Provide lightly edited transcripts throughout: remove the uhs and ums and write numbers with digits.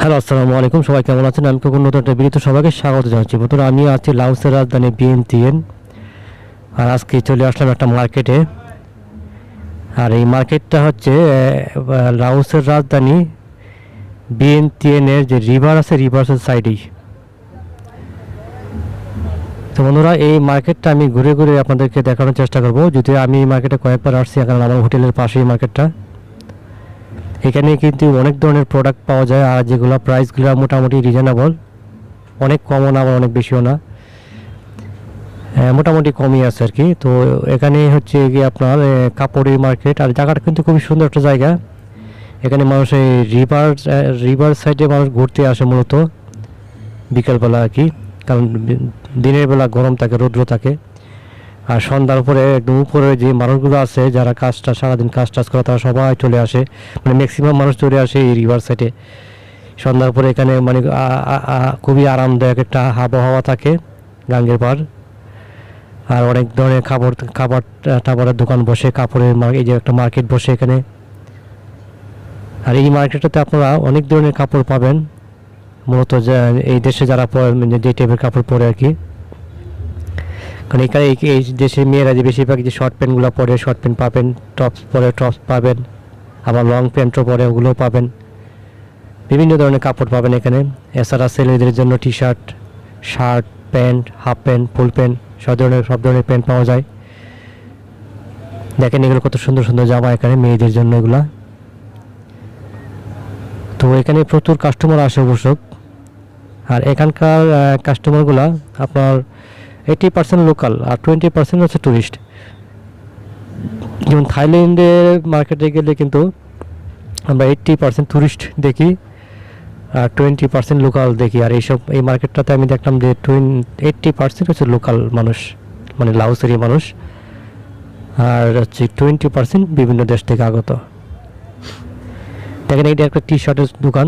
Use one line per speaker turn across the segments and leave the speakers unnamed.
Hello, আসসালামু আলাইকুম। সবাই কেমন আছেন? আমি খুব নতুন একটা ভিডিওতে সবাইকে স্বাগত জানাচ্ছি। বন্ধুরা, আমি আছি লাওসের রাজধানী ভিয়েন্তিয়ান। আর আজকে চলে আসলাম একটা মার্কেটে। আর এই মার্কেটটা হচ্ছে লাওসের রাজধানী ভিয়েন্তিয়ানের যে রিভার আছে, রিভার্সের সাইডেই। তো বন্ধুরা, এই মার্কেটটা আমি ঘুরে ঘুরে আপনাদেরকে দেখানোর চেষ্টা করব। যদিও আমি এই মার্কেটে কয়েকবার আসছি, কারণ আমার হোটেলের পাশেই মার্কেটটা। এখানে কিন্তু অনেক ধরনের প্রোডাক্ট পাওয়া যায়, আর যেগুলো প্রাইসগুলো মোটামুটি রিজনেবল, অনেক কমও না আবার অনেক বেশিও না, মোটামুটি কমই আছে আর কি। তো এখানে হচ্ছে গিয়ে আপনার কাপড়ের মার্কেট, আর জায়গাটা কিন্তু খুবই সুন্দর একটা জায়গা। এখানে মানুষ এই রিভার সাইডে মানুষ ঘুরতে আসে মূলত বিকেলবেলা আর কি, কারণ দিনের বেলা গরম থাকে, রৌদ্র থাকে। আর সন্ধ্যার পরে একদম উপরে যে মানুষগুলো আছে যারা কাজটা সারাদিন কাজ টাজ করে, তারা সবাই চলে আসে, মানে ম্যাক্সিমাম মানুষ চলে আসে এই রিভার সাইডে সন্ধ্যার পরে। এখানে মানে খুবই আরামদায়ক একটা আবহাওয়া থাকে, গাঙ্গের পাড়। আর অনেক ধরনের খাবার টাবারের দোকান বসে, কাপড়ের এই যে একটা মার্কেট বসে এখানে। আর এই মার্কেটটাতে আপনারা অনেক ধরনের কাপড় পাবেন, মূলত এই দেশে যারা যে টাইপের কাপড় পরে আর কি। কারণ এখানে এই দেশের মেয়েরা যে বেশিরভাগ যে শর্ট প্যান্টগুলো পরে, শর্ট প্যান্ট পাবেন, টপস পরে টপস পাবেন, আবার লং প্যান্টও পরে ওগুলোও পাবেন। বিভিন্ন ধরনের কাপড় পাবেন এখানে। এছাড়া ছেলেদের জন্য T shirt, shirt, pant, half pant, full pant, সব ধরনের প্যান্ট পাওয়া যায়। দেখেন এগুলো কত সুন্দর সুন্দর জামা এখানে মেয়েদের জন্য এগুলা। তো এখানে প্রচুর কাস্টমার আসে অবশ্য। আর এখানকার কাস্টমারগুলা আপনার 80% লোকাল আর 20% হচ্ছে টুরিস্ট। যেমন থাইল্যান্ডের মার্কেটে গেলে কিন্তু আমরা 80% টুরিস্ট দেখি আর 20% লোকাল দেখি। আর এই মার্কেটটাতে আমি দেখলাম যে 80% হচ্ছে লোকাল মানুষ, মানে লাওসেরই মানুষ, আর হচ্ছে 20% বিভিন্ন দেশ থেকে আগত। দেখেন এইটা একটা টি শার্টের দোকান,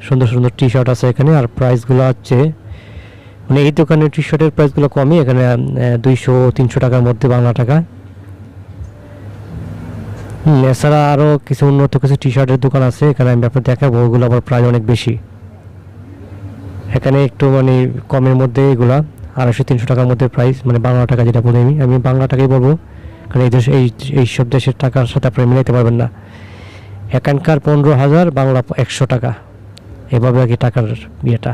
সুন্দর সুন্দর টি শার্ট আছে এখানে। আর প্রাইসগুলো হচ্ছে মানে এই দোকানের টি শার্টের প্রাইসগুলো কমই, এখানে 200-300 টাকার মধ্যে বাংলা টাকা। এছাড়া আরও কিছু উন্নত কিছু টি শার্টের দোকান আছে এখানে, আমি আপনার দেখাবো। ওগুলো আবার প্রাইস অনেক বেশি। এখানে একটু মানে কমের মধ্যে এগুলা 250-300 টাকার মধ্যে প্রাইস, মানে বাংলা টাকা যেটা বলি আমি বাংলা টাকাই বলবো, কারণ এই সব দেশের টাকার সাথে আপনি মিলাইতে পারবেন না। এখানকার 15,000, বাংলা 100 টাকা, এভাবে আর কি টাকার ইয়েটা।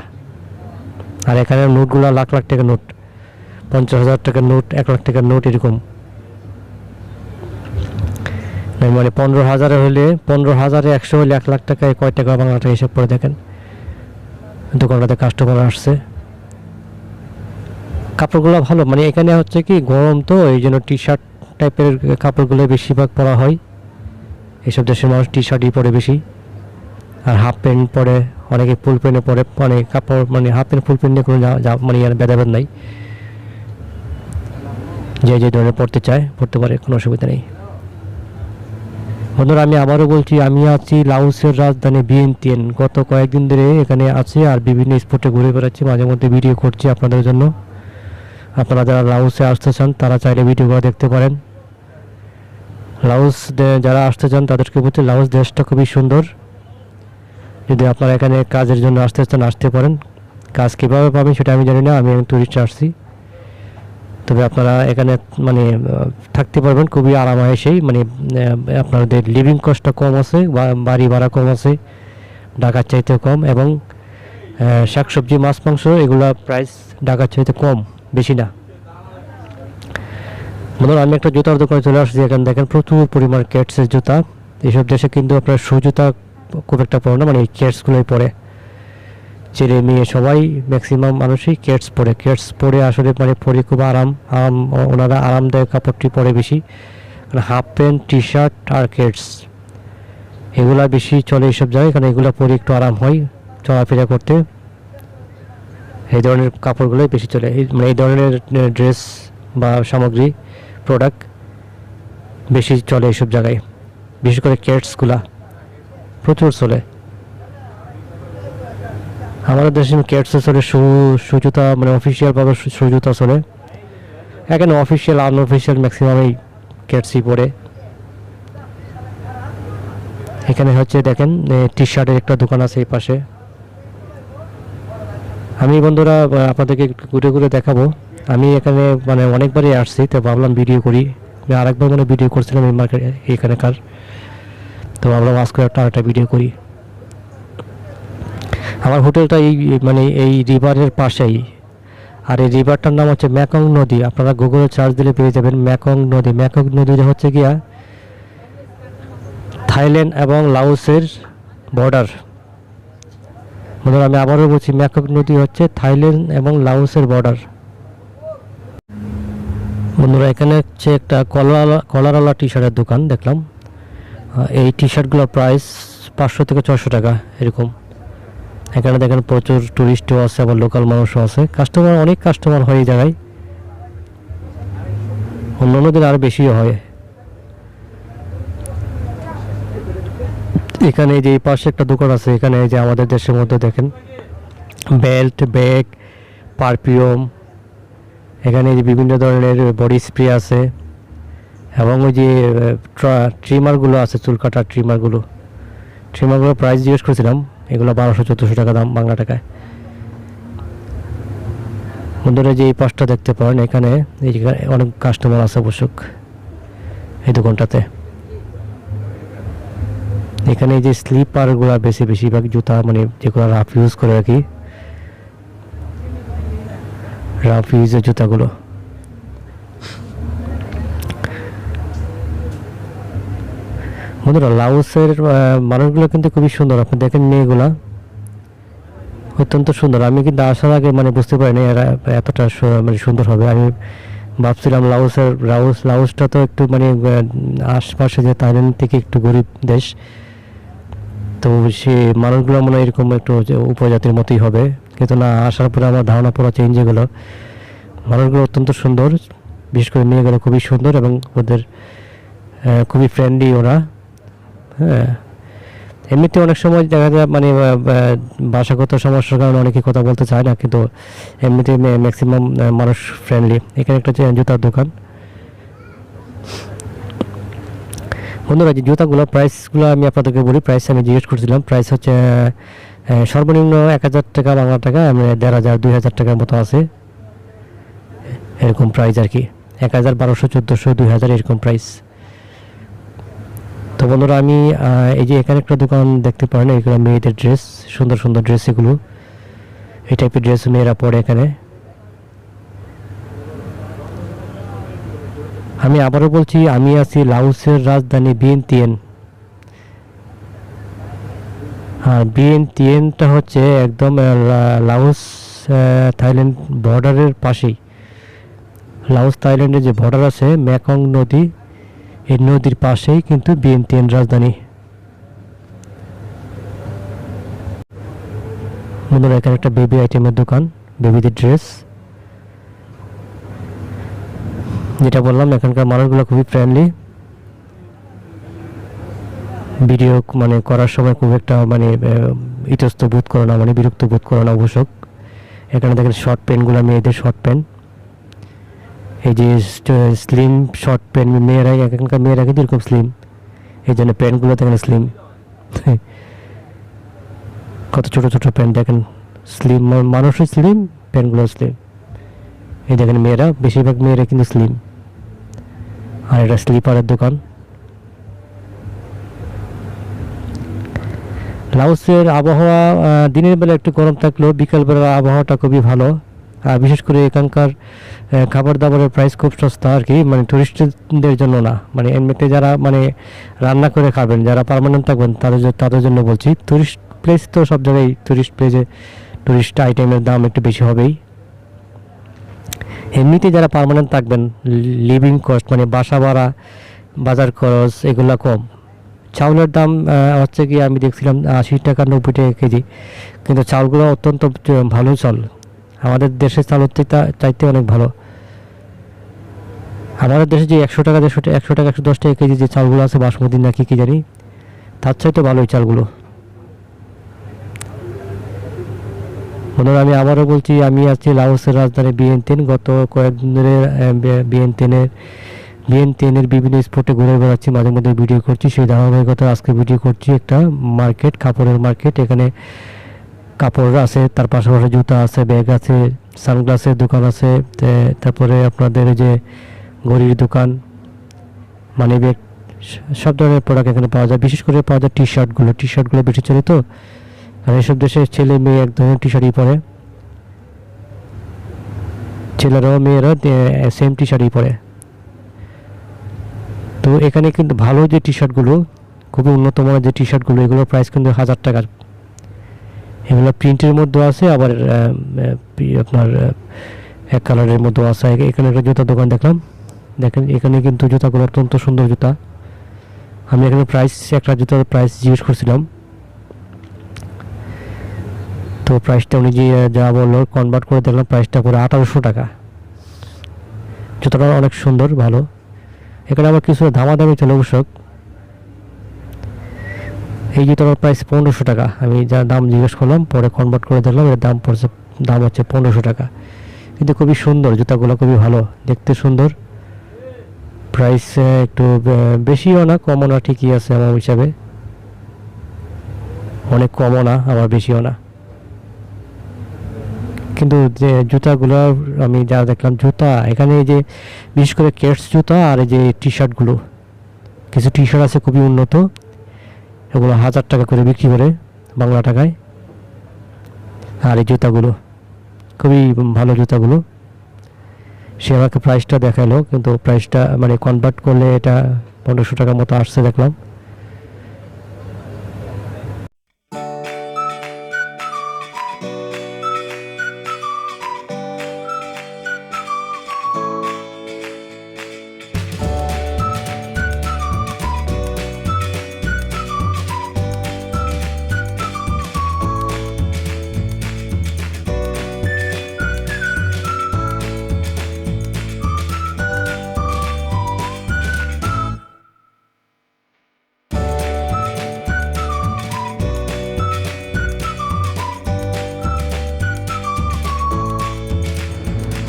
আর এখানে নোটগুলো লাখ লাখ টাকার নোট, 50,000 টাকার নোট, 1 লাখ টাকার নোট, এরকম। মানে 15,000 হলে 15,000 100 হলে 1 লাখ টাকায় কয় টাকা বাংলা টাকা হিসাব করে দেখেন। দোকানটাতে কাস্টমার আসছে, কাপড়গুলো ভালো। মানে এখানে হচ্ছে কি গরম, তো এই জন্য টি শার্ট টাইপের কাপড়গুলো বেশিরভাগ পরা হয়। এইসব দেশের মানুষ টি শার্টই পরে বেশি, আর হাফ প্যান্ট পরে, অনেকে ফুল প্যান্টে পরে। মানে কাপড় মানে হাফ প্যান্ট ফুল প্যান্ট নিয়ে কোনো মানে ভেদাভেদ নাই, যে ধরনের পড়তে চায় পড়তে পারে, কোনো অসুবিধা নেই। বন্ধুরা, আমি আবারও বলছি, আমি আছি লাওসের রাজধানী ভিয়েন্তিয়ান। গত কয়েকদিন ধরে এখানে আছি আর বিভিন্ন স্পটে ঘুরে বেড়াচ্ছি, মাঝে মধ্যে ভিডিও করছি আপনাদের জন্য। আপনারা যারা লাওসে আসতে চান তারা চাইলে ভিডিওগুলো দেখতে পারেন। লাওস যারা আসতে চান তাদেরকে বলছি, লাওস দেশটা খুবই সুন্দর। যদি আপনারা এখানে কাজের জন্য আসতে চান আসতে পারেন। কাজ কীভাবে পাবেন সেটা আমি জানি না, আমি টুরিস্টে আসছি। তবে আপনারা এখানে মানে থাকতে পারবেন খুবই আরামায়েশেই। মানে আপনাদের লিভিং কস্টটা কম আছে, বাড়ি ভাড়া কম আছে, ঢাকার চাইতে কম। এবং শাকসবজি, মাছ, মাংস এগুলা প্রাইস ঢাকার চাইতে কম, বেশি না। বন্ধুরা, আমি একটা জুতার দোকানে চলে আসছি। এখানে দেখেন প্রচুর পরিমাণ কেটসের জুতা। এইসব দেশে কিন্তু আপনার শু জুতা খুব একটা পরে না, মানে এই কেটসগুলোই পরে। ছেলে মেয়ে সবাই ম্যাক্সিমাম মানুষই কেটস পরে আসলে মানে পরে খুব আরাম। ওনারা আরামদায়ক কাপড়টি পরে বেশি। হাফ প্যান্ট, টি শার্ট আর কেটস এগুলা বেশি চলে এইসব জায়গায়, কারণ এগুলো পরে একটু আরাম হয় চলাফেরা করতে। এই ধরনের কাপড়গুলোই বেশি চলে, মানে এই ধরনের ড্রেস বা সামগ্রী, প্রোডাক্ট বেশি চলে এইসব জায়গায়। বিশেষ করে কেটসগুলা প্রচুর চলে। আমাদের দেশে কেটসে চলে শু জুতা, মানে অফিসিয়ালভাবে শু জুতা চলে। এখানে অফিসিয়াল আনঅফিসিয়াল ম্যাক্সিমামই কেটসই পরে। এখানে হচ্ছে দেখেন টি শার্টের একটা দোকান আছে এই পাশে। আমি বন্ধুরা আপনাদেরকে একটু ঘুরে ঘুরে দেখাবো। আমি এখানে মানে অনেকবারই আসছি, তো ভাবলাম ভিডিও করি। আমি আরেকবার মানে ভিডিও করছিলাম এই মার্কেট এখানকার, তো ভাবলাম আজকে একটা ভিডিও করি। আমার হোটেলটা এই মানে এই রিভারের পাশেই, আর এই রিভারটার নাম হচ্ছে মেকং নদী। আপনারা গুগলে সার্চ দিলে পেয়ে যাবেন মেকং নদী। মেকং নদীটা হচ্ছে গিয়া থাইল্যান্ড এবং লাওসের বর্ডার। বন্ধুরা আমি আবারও বলছি, মেকং নদী হচ্ছে থাইল্যান্ড এবং লাওসের বর্ডার। বন্ধুরা এখানে হচ্ছে একটা কলারওয়ালা টি শার্টের দোকান দেখলাম। এই টি শার্টগুলোর প্রাইস 500 থেকে 600 টাকা এরকম। এখানে দেখেন প্রচুর টুরিস্টও আছে, আবার লোকাল মানুষও আছে। অনেক কাস্টমার হয় এই জায়গায়, অন্যান্য দিন আরও বেশিও হয়। এখানে যে পাশে একটা দোকান আছে, এখানে যে আমাদের দেশের মধ্যে দেখেন বেল্ট, ব্যাগ, পারফিউম, এখানে যে বিভিন্ন ধরনের বডি স্প্রে আছে, এবং ওই যে ট্রিমারগুলো আছে, চুল কাটার ট্রিমারগুলোর প্রাইস জিজ্ঞেস করেছিলাম, এগুলো 1200-1400 টাকা দাম বাংলা টাকায়। বন্ধুরা যে এই পাশটা দেখতে পারেন, এখানে অনেক কাস্টমার আছে অবশ্যক এই দোকানটাতে। এখানে যে স্লিপারগুলো বেশিরভাগ জুতা, মানে যেগুলো রাফ ইউজ করে আর কি, রাফ ইউজের জুতাগুলো। বন্ধুরা লাওসের মানুষগুলো কিন্তু খুবই সুন্দর, আপনি দেখেন মেয়েগুলা অত্যন্ত সুন্দর। আমি কিন্তু আসার আগে মানে বুঝতে পারিনি এরা এতটা মানে সুন্দর হবে। আমি ভাবছিলাম লাওসটা তো একটু মানে আশপাশে যে থাইল্যান্ড থেকে একটু গরিব দেশ, তো সে মানুষগুলো মনে হয় এরকম একটু উপজাতির মতোই হবে, কিন্তু না, আসার পরে আমার ধারণা পুরো চেঞ্জ হয়ে গেলো। মানুষগুলো অত্যন্ত সুন্দর, বিশেষ করে মেয়েগুলো খুবই সুন্দর, এবং ওদের খুবই ফ্রেন্ডলি ওরা। হ্যাঁ, এমনিতে অনেক সময় দেখা যায় মানে ভাষাগত সমস্যার কারণে অনেকে কথা বলতে চায় না, কিন্তু এমনিতে ম্যাক্সিমাম মানুষ ফ্রেন্ডলি। এখানে একটা জুতার দোকান। বন্ধুরা যে জুতাগুলো প্রাইসগুলো আমি আপনাদেরকে বলি, প্রাইস আমি জিজ্ঞেস করছিলাম। প্রাইস হচ্ছে সর্বনিম্ন 1000 টাকা বাংলা টাকা, 1500-2000 টাকার মতো আছে এরকম প্রাইস আর কি। 1000, 1200, 1400, 2000 এরকম প্রাইস। তো বন্ধুরা আমি এই যে এখানে একটা দোকান দেখতে পারেন, এগুলো মেয়েদের ড্রেস, সুন্দর সুন্দর ড্রেস, এগুলো এই টাইপের ড্রেস মেয়েরা পরে এখানে। আমি আবারও বলছি, আমি আছি লাওসের রাজধানী ভিয়েন্তিয়ান। আর ভিয়েন্তিয়ানটা হচ্ছে একদম লাওস থাইল্যান্ড বর্ডারের পাশেই। লাওস থাইল্যান্ডের যে বর্ডার আছে মেকং নদী, এই নদীর পাশেই কিন্তু ভিয়েন্তিয়ান রাজধানী। বন্ধুরা এখানে একটা বেবি আইটেমের দোকান, বেবিদের ড্রেস। যেটা বললাম, এখানকার মানুষগুলো খুবই ফ্রেন্ডলি, ভিডিও মানে করার সময় খুব একটা মানে ইতস্ত বোধ করে না, মানে বিরক্ত বোধ করে না অবশ্যক। এখানে দেখেন শর্ট প্যান্টগুলো, মেয়েদের শর্ট প্যান্ট, এই যে স্লিম শর্ট প্যান্ট, এখানকার মেয়েরা কিন্তু এরকম স্লিম, এই জন্য প্যান্টগুলো দেখেন স্লিম। কত ছোট ছোট প্যান্ট দেখেন, স্লিম, মানুষই স্লিম, প্যান্টগুলো স্লিম। এই দেখেন মেয়েরা, বেশিরভাগ মেয়েরা কিন্তু স্লিম। আর এটা স্লিপারের দোকান। লাওসের আবহাওয়া দিনের বেলা একটু গরম থাকলেও বিকালবেলার আবহাওয়াটা খুবই ভালো। আর বিশেষ করে এখানকার খাবার দাবারের প্রাইস খুব সস্তা আর কি, মানে টুরিস্টদের জন্য না, মানে এমনিতে যারা মানে রান্না করে খাবেন, যারা পার্মানেন্ট থাকবেন তাদের জন্য বলছি। টুরিস্ট প্লেস তো সব জায়গায়, টুরিস্ট প্লেসে টুরিস্ট আইটেমের দাম একটু বেশি হবেই। এমনিতে যারা পার্মানেন্ট থাকবেন, লিভিং কস্ট মানে বাসা ভাড়া, বাজার খরচ এগুলো কম। চাউলের দাম হচ্ছে কি আমি দেখছিলাম 80 টাকা 90 টাকা কেজি, কিন্তু চাউলগুলো অত্যন্ত ভালো চাল, আমাদের দেশের চালের চাইতে অনেক ভালো। আমাদের দেশে যে 100 টাকা 110 টাকা কেজি যে চালগুলো আছে, বাসমতি নাকি কি জানি, তার চাইতে ভালো এই চালগুলো। বন্ধুরা আমি আবারও বলছি, আমি আছি লাওসের রাজধানী ভিয়েন্তিয়ান। গত কয়েকদিন ধরে ভিয়েন্তিয়ানের বিভিন্ন স্পটে ঘুরে বেড়াচ্ছি, মাঝে মধ্যে ভিডিও করছি, সেই ধারাবাহিকতা আজকে ভিডিও করছি। একটা মার্কেট, কাপড়ের মার্কেট, এখানে কাপড় আছে, তার পাশাপাশি জুতা আছে, ব্যাগ আছে, সানগ্লাসের দোকান আছে, তারপরে আপনাদের এই যে ঘড়ির দোকান, মানি ব্যাগ, সব ধরনের প্রোডাক্ট এখানে পাওয়া যায়। বিশেষ করে পাওয়া যায় টি শার্টগুলো বেশি চলে তো, আর এসব দেশের ছেলে মেয়ে এক ধরনের টি শার্টই পরে, ছেলেরাও মেয়েরা সেম টি শার্টই পরে। তো এখানে কিন্তু ভালো যে টি শার্টগুলো, খুবই উন্নত মানের যে টি শার্টগুলো, এগুলোর প্রাইস কিন্তু 1000 টাকা। এগুলো প্রিন্টের মধ্যে আছে, আবার আপনার এক কালারের মধ্যেও আছে। এখানে একটা জুতার দোকান দেখলাম, দেখেন এখানে কিন্তু জুতাগুলো অত্যন্ত সুন্দর জুতা। আমি এখানে একটা জুতার প্রাইস জিজ্ঞেস করছিলাম, তো প্রাইসটা উনি যা বললো কনভার্ট করে দেখলাম প্রাইসটা পুরো 1800 টাকা। জুতাটা অনেক সুন্দর, ভালো। এখানে আবার কিছু দামাদামি চলে অবশ্য। এই জুতাটার প্রাইস 1500 টাকা। আমি যা দাম জিজ্ঞেস করলাম, পরে কনভার্ট করে দেখলাম এর দাম হচ্ছে 1500 টাকা। কিন্তু খুবই সুন্দর জুতাগুলো, খুবই ভালো, দেখতে সুন্দর। প্রাইস একটু বেশিও না, কমও না, ঠিকই আছে আমার হিসাবে। অনেক কমও না, আবার বেশিও না। কিন্তু যে জুতাগুলো আমি যা দেখলাম, জুতা এখানে এই যে বিশেষ করে কেটস জুতা আর এই যে টি শার্টগুলো, কিছু টি শার্ট আছে খুবই উন্নত, এগুলো 1000 টাকা করে বিক্রি করে বাংলা টাকায়। আর এই জুতাগুলো খুবই ভালো জুতাগুলো। সে আমাকে প্রাইসটা দেখালো, কিন্তু প্রাইসটা মানে কনভার্ট করলে এটা 1500 টাকার মতো আসছে দেখলাম।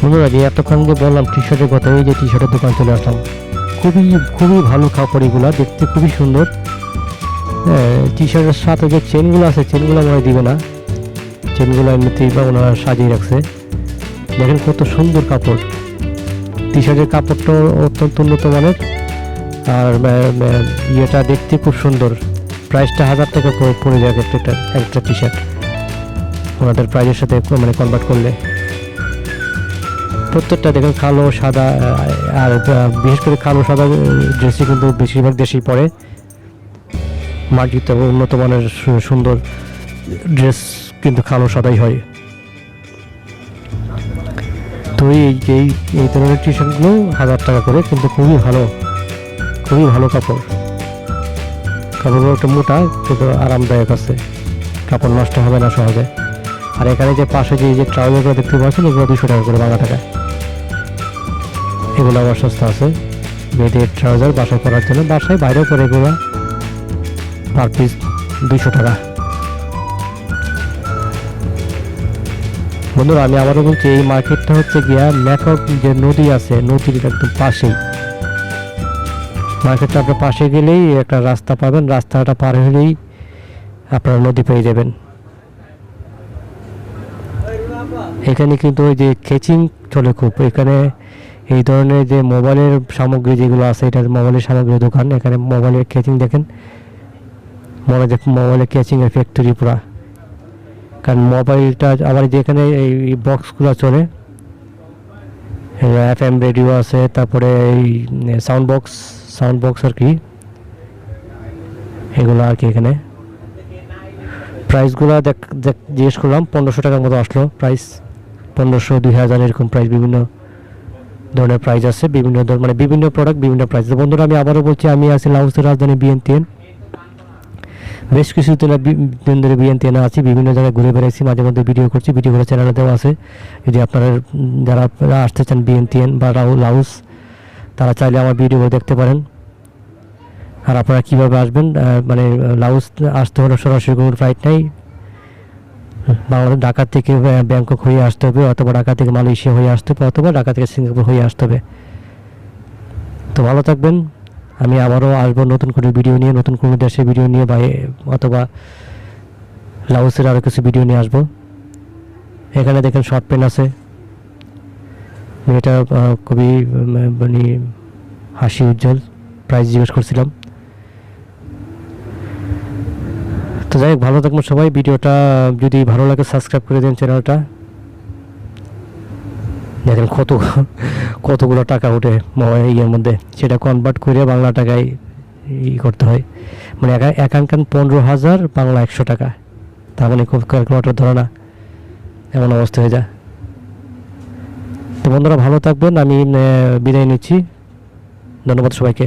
বন্ধুরা, যে এতক্ষণ যে বললাম টি শার্টের কথা, এই যে টি শার্টের দোকান চলে আসলাম। খুবই খুবই ভালো কাপড়, এগুলো দেখতে খুবই সুন্দর। হ্যাঁ, টি শার্টের সাথে যে চেনগুলো আছে, চেনগুলো মনে দিবে না, চেনগুলো এমনিতেই বা ওনারা সাজিয়ে রাখছে। দেখেন কত সুন্দর কাপড়। টি শার্টের কাপড়টাও অত্যন্ত উন্নত মানের, আর ইয়েটা দেখতে খুব সুন্দর। প্রাইসটা 1000 টাকা পড়ে যায় একটা টি শার্ট ওনাদের প্রাইজের সাথে মানে কনভার্ট করলে। প্রত্যেকটা দেখেন কালো সাদা, আর বিশেষ করে কালো সাদা ড্রেসই কিন্তু বেশিরভাগ দেশেই পরে। মার্জিত উন্নত মানের সুন্দর ড্রেস কিন্তু কালো সাদাই হয়। তো এই ধরনের টি শার্টগুলো 1000 টাকা করে, কিন্তু খুবই ভালো, খুবই ভালো কাপড়। কাপড়গুলো একটু মোটা, কিন্তু আরামদায়ক আছে, কাপড় নষ্ট হবে না সহজে। আর এখানে যে পাশে যে ট্রাউজারগুলো দেখতে পাচ্ছেন, এগুলো 200 টাকা করে বাংলা টাকায়। এগুলো আবার সস্তা আছে, মেয়েদের ট্রাউজার বাসায় পরার জন্য, বাসায় বাইরেও পরে এগুলো পার পিস 200 টাকা। বন্ধুরা, আমি আবারও বলছি, এই মার্কেটটা হচ্ছে গিয়া ম্যাকক যে নদী আছে, নদীর একদম পাশেই মার্কেটটা। আপনার পাশে গেলেই একটা রাস্তা পাবেন, রাস্তাটা পার হলেই আপনারা নদী পেয়ে যাবেন। এখানে কিন্তু ওই যে কেচিং চলে খুব। এখানে এই ধরনের যে মোবাইলের সামগ্রী যেগুলো আছে, এটা মোবাইলের সামগ্রীর দোকান। এখানে মোবাইলের কেচিং দেখেন, মনে যে মোবাইলের কেচিংয়ের ফ্যাক্টরি পুরা। কারণ মোবাইলটা আবার যেখানে এই বক্সগুলো চলে, FM রেডিও আছে, তারপরে এই সাউন্ড বক্স আর কি, এগুলো আর কি। এখানে প্রাইসগুলো জিজ্ঞেস করলাম, 1500 টাকার মতো আসলো প্রাইস। 1500, 2000 এরকম প্রাইস, বিভিন্ন ধরনের প্রাইস আছে, বিভিন্ন মানে বিভিন্ন প্রোডাক্ট বিভিন্ন প্রাইস। বন্ধুরা, আমি আবারও বলছি, আমি আছি লাউসের রাজধানী বিয়েন্তিয়ান। বেশ কিছুদিন ধরে বিয়েন্তিয়ানে আছি, বিভিন্ন জায়গায় ঘুরে বেড়াইছি, মাঝে মধ্যে ভিডিও করছি, ভিডিওগুলো চ্যানেলে দেওয়া আছে। যদি আপনারা যারা আসতে চান বিয়েন্তিয়ান বা লাউস, তারা চাইলে আমার ভিডিওগুলো দেখতে পারেন। আর আপনারা কীভাবে আসবেন, মানে লাউস আসতে হলে সরাসরি কোনো ফ্লাইট নেই, বাংলাদেশ ঢাকা থেকে ব্যাংকক হয়ে আসতে হবে, অথবা ঢাকা থেকে মালয়েশিয়া হয়ে আসতে হবে, অথবা ঢাকা থেকে সিঙ্গাপুর হয়ে আসতে হবে। তো ভালো থাকবেন। আমি আবারও আসবো নতুন করে ভিডিও নিয়ে, নতুন কোনো দেশের ভিডিও নিয়ে, বা অথবা লাউসের আরও কিছু ভিডিও নিয়ে আসবো। এখানে দেখেন শর্ট পেন আছে, এটা খুবই মানে হাসি উজ্জ্বল, প্রাইস জিজ্ঞেস করছিলাম। তো যাই হোক, ভালো থাকবেন সবাই। ভিডিওটা যদি ভালো লাগে সাবস্ক্রাইব করে দিন চ্যানেলটা। দেখেন কতগুলো টাকা ওঠে ইয়ের মধ্যে, সেটা কনভার্ট করে বাংলা টাকায় করতে হয়। মানে একাঙ্কান 15,000 বাংলা 100 টাকা, তার মানে খুব ক্যালকুলেটর ধরে না, এমন অবস্থা হয়ে যায়। তো বন্ধুরা ভালো থাকবেন, আমি বিদায় নিচ্ছি। ধন্যবাদ সবাইকে।